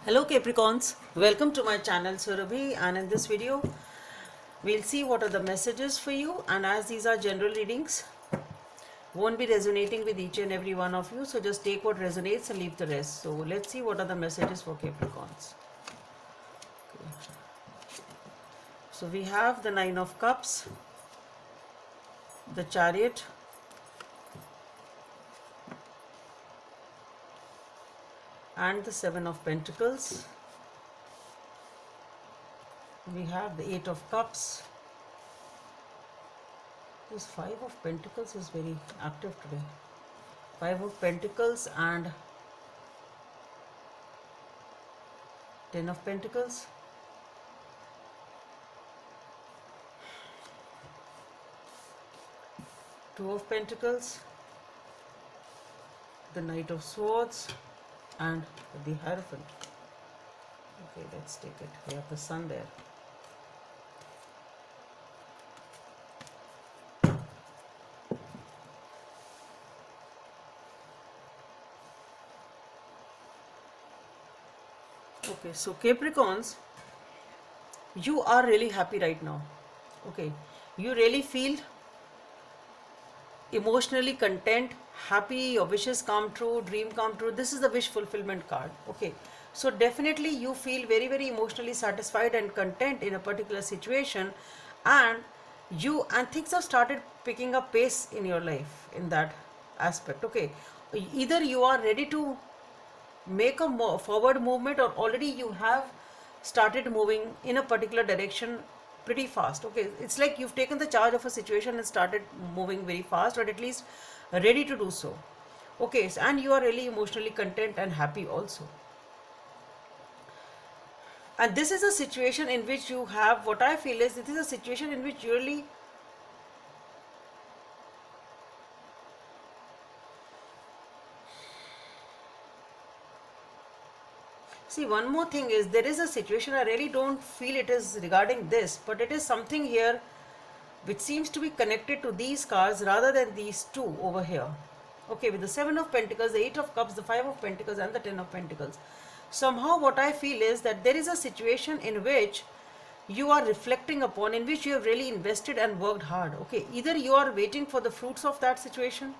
Hello Capricorns, welcome to my channel Surabhi, and in this video we'll see what are the messages for you, and as these are general readings, won't be resonating with each and every one of you, so just take what resonates and leave the rest. So let's see what are the messages for Capricorns. Okay. So we have the Nine of Cups, the Chariot, and the Seven of Pentacles. We have the Eight of Cups. This Five of Pentacles is very active today. Five of Pentacles and Ten of Pentacles. Two of Pentacles. The Knight of Swords and the Hierophant. Okay, let's take it. We have the Sun there. Okay, so Capricorns, you are really happy right now. Okay, you really feel emotionally content, happy, your wishes come true, dream come true. This is the wish fulfillment card. Okay, so definitely you feel very emotionally satisfied and content in a particular situation, and things have started picking up pace in your life in that aspect. Okay, either you are ready to make a forward movement, or already you have started moving in a particular direction pretty fast. Okay, it's like you've taken the charge of a situation and started moving very fast, or at least ready to do so. Okay, and you are really emotionally content and happy also. And this is a situation in which you have, what I feel is, this is a situation in which you really see, one more thing is, there is a situation, I really don't feel it is regarding this, but it is something here which seems to be connected to these cards rather than these two over here. Okay, with the Seven of Pentacles, the Eight of Cups, the Five of Pentacles and the Ten of Pentacles. Somehow what I feel is that there is a situation in which you are reflecting upon, in which you have really invested and worked hard. Okay, either you are waiting for the fruits of that situation.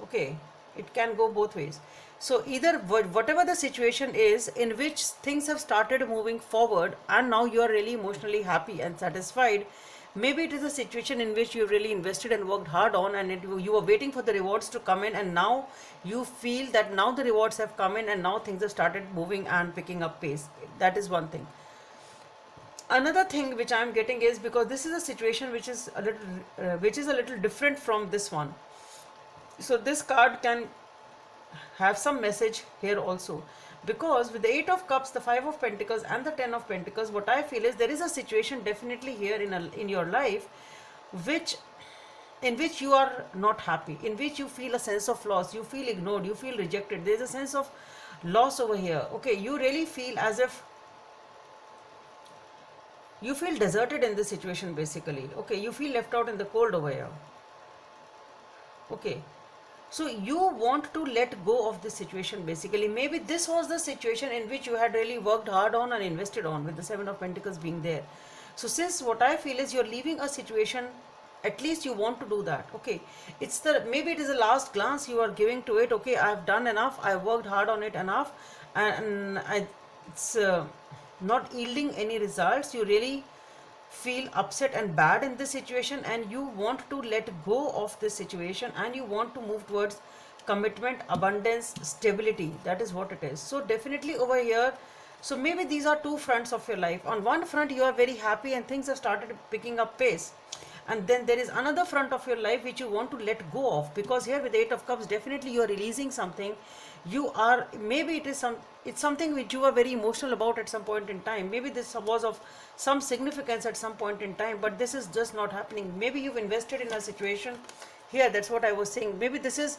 Okay, it can go both ways. So either whatever the situation is in which things have started moving forward and now you are really emotionally happy and satisfied, maybe it is a situation in which you really invested and worked hard on, and you were waiting for the rewards to come in, and now you feel that now the rewards have come in and now things have started moving and picking up pace. That is one thing. Another thing which I am getting is, because this is a situation which is a little different from this one, so this card can have some message here also, because with the Eight of Cups, the Five of Pentacles and the Ten of Pentacles, what I feel is there is a situation definitely here in your life in which you are not happy, in which you feel a sense of loss, you feel ignored, you feel rejected. There is a sense of loss over here. Okay, you really feel as if you feel deserted in this situation basically. Okay, you feel left out in the cold over here. Okay, so you want to let go of this situation basically. Maybe this was the situation in which you had really worked hard on and invested on, with the Seven of Pentacles being there. So since what I feel is you're leaving a situation, at least you want to do that. Okay, maybe it is the last glance you are giving to it. Okay, I've done enough, I've worked hard on it enough, and it's not yielding any results. You really feel upset and bad in this situation, and you want to let go of this situation, and you want to move towards commitment, abundance, stability. That is what it is. So definitely over here, so maybe these are two fronts of your life. On one front you are very happy and things have started picking up pace, and then there is another front of your life which you want to let go of, because here with the Eight of Cups, definitely you are releasing something. You are, maybe it's something which you are very emotional about at some point in time. Maybe this was of some significance at some point in time, but this is just not happening. Maybe you've invested in a situation here, that's what I was saying. Maybe this is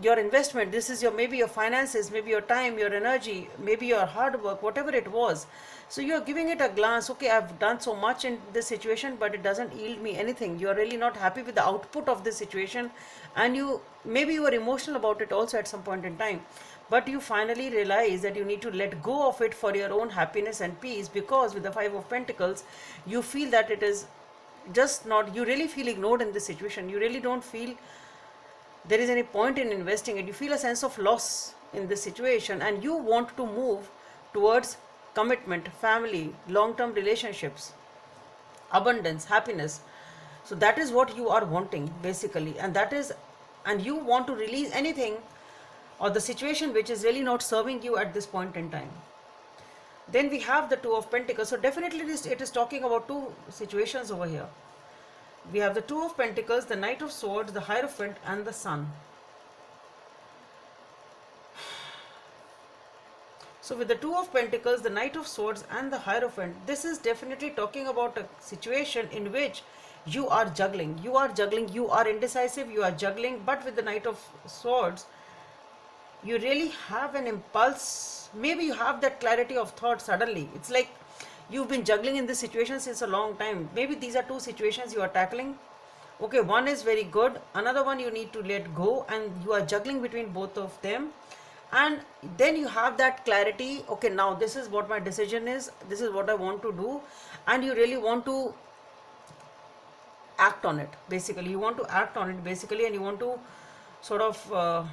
your investment, this is maybe your finances, maybe your time, your energy, maybe your hard work, whatever it was. So you are giving it a glance. Okay, I've done so much in this situation, but it doesn't yield me anything. You are really not happy with the output of this situation, and you maybe you were emotional about it also at some point in time, but you finally realize that you need to let go of it for your own happiness and peace, because with the Five of Pentacles you feel that it is just not, you really feel ignored in this situation, you really don't feel there is any point in investing it, you feel a sense of loss in this situation, and you want to move towards commitment, family, long-term relationships, abundance, happiness. So that is what you are wanting basically, and that is, and you want to release anything or the situation which is really not serving you at this point in time. Then we have the Two of Pentacles. So definitely it is talking about two situations over here. We have the Two of Pentacles, the Knight of Swords, the Hierophant, and the Sun. So with the Two of Pentacles, the Knight of Swords, and the Hierophant, this is definitely talking about a situation in which you are juggling, you are indecisive, you are juggling. But with the Knight of Swords, you really have an impulse, maybe you have that clarity of thought suddenly. It's like you've been juggling in this situation since a long time. Maybe these are two situations you are tackling. Okay, one is very good, another one you need to let go, and you are juggling between both of them. And then you have that clarity, okay, now this is what my decision is, this is what I want to do, and you really want to act on it basically. You want to act on it basically, and you want to sort of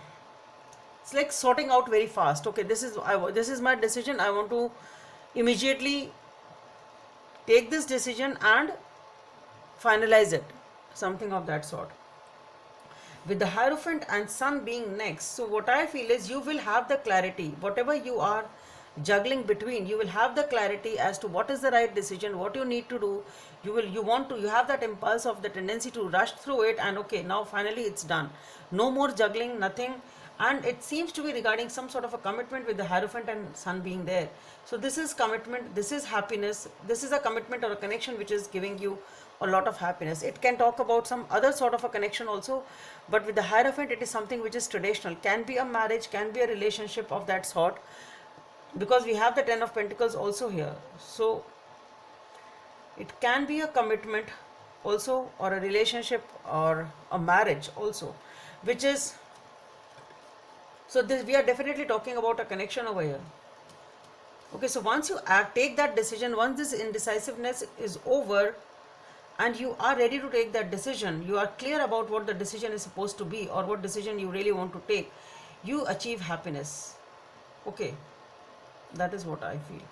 it's like sorting out very fast. Okay, this is my decision, I want to immediately take this decision and finalize it, something of that sort. With the Hierophant and Sun being next, so what I feel is you will have the clarity, whatever you are juggling between, you will have the clarity as to what is the right decision, what you need to do. You have that impulse of the tendency to rush through it, and okay, now finally it's done, no more juggling, nothing. And it seems to be regarding some sort of a commitment with the Hierophant and Sun being there. So this is commitment, this is happiness, this is a commitment or a connection which is giving you a lot of happiness. It can talk about some other sort of a connection also, but with the Hierophant it is something which is traditional, can be a marriage, can be a relationship of that sort, because we have the Ten of Pentacles also here. So it can be a commitment also, or a relationship, or a marriage also, which is, so this, we are definitely talking about a connection over here. Okay, so once you take that decision, once this indecisiveness is over and you are ready to take that decision, you are clear about what the decision is supposed to be or what decision you really want to take, you achieve happiness. Okay, that is what I feel.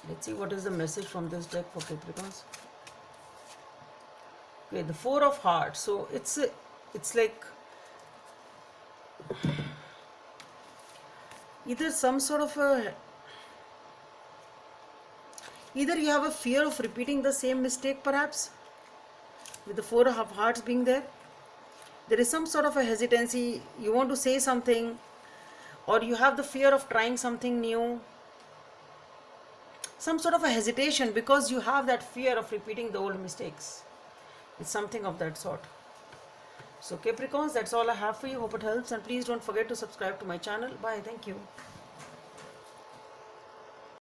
Let's see what is the message from this deck for Capricorns. Okay, the Four of Hearts. So it's like either some sort of a, either you have a fear of repeating the same mistake, perhaps, with the Four of Hearts being there. There is some sort of a hesitancy, you want to say something, or you have the fear of trying something new, some sort of a hesitation because you have that fear of repeating the old mistakes. It's something of that sort. So Capricorns, that's all I have for you. Hope it helps, and please don't forget to subscribe to my channel. Bye. Thank you.